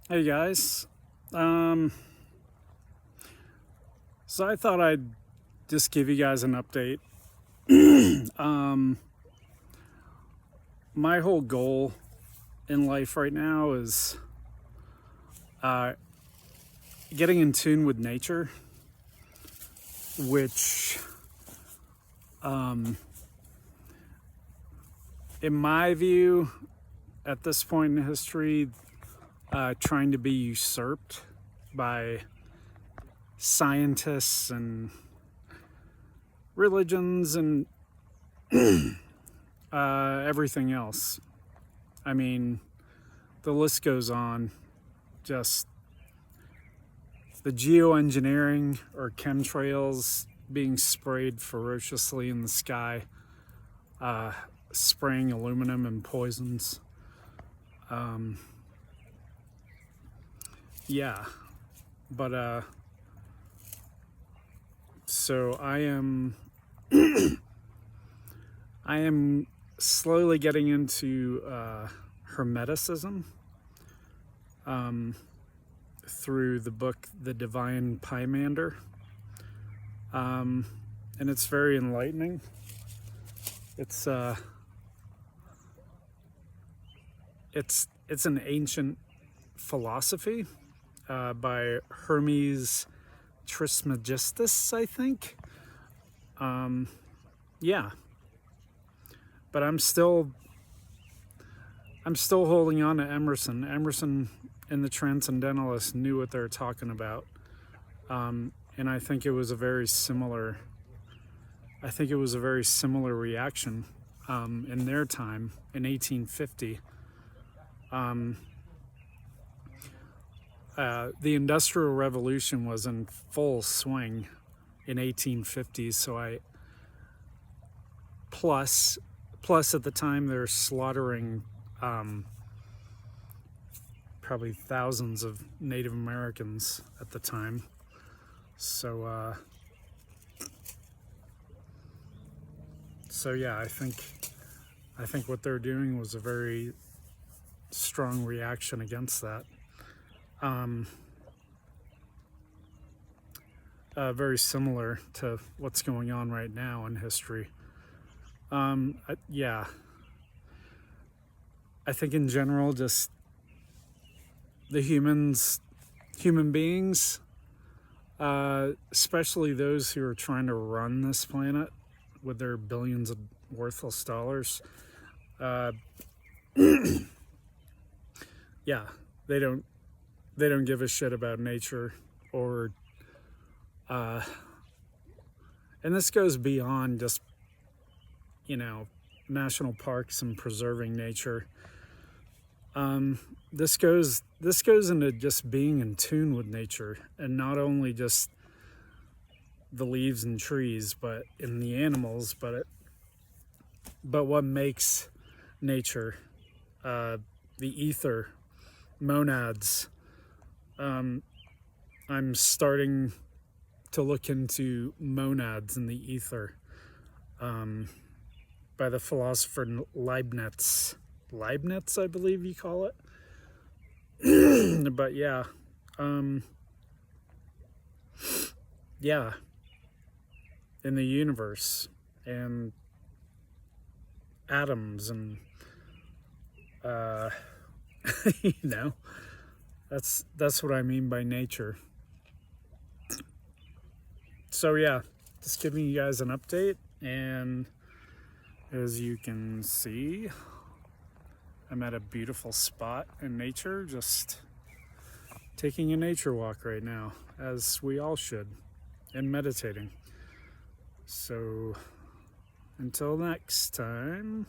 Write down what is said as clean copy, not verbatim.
Hey guys. Um, so I thought I'd just give you guys an update. Um, my whole goal in life right now is uh, getting in tune with nature, which, in my view, at this point in history, trying to be usurped by scientists and religions and everything else. I mean, the list goes on. Just the geoengineering or chemtrails being sprayed ferociously in the sky, spraying aluminum and poisons. Yeah, but so I am slowly getting into Hermeticism through the book The Divine Pymander, and it's very enlightening. It's it's an ancient philosophy by Hermes Trismegistus, I think. Yeah, but I'm still holding on to Emerson. Emerson and the Transcendentalists knew what they were talking about, and I think it was a very similar. I think it was a very similar reaction in their time in 1850. The Industrial Revolution was in full swing in 1850s, so plus at the time they're slaughtering probably thousands of Native Americans at the time. So yeah, I think what they're doing was a very strong reaction against that. Very similar to what's going on right now in history. Yeah, I think in general, just the human beings, especially those who are trying to run this planet with their billions of worthless dollars, yeah, they don't give a shit about nature or and this goes beyond just national parks and preserving nature. This goes into just being in tune with nature, and not only just the leaves and trees, but in the animals, but what makes nature, the ether, monads. I'm starting to look into monads in the ether, by the philosopher Leibniz. Leibniz, I believe you call it. But yeah, yeah, in the universe and atoms and you know, that's what I mean by nature. So yeah, just giving you guys an update, and as you can see, I'm at a beautiful spot in nature, just taking a nature walk right now, as we all should, and meditating. So until next time.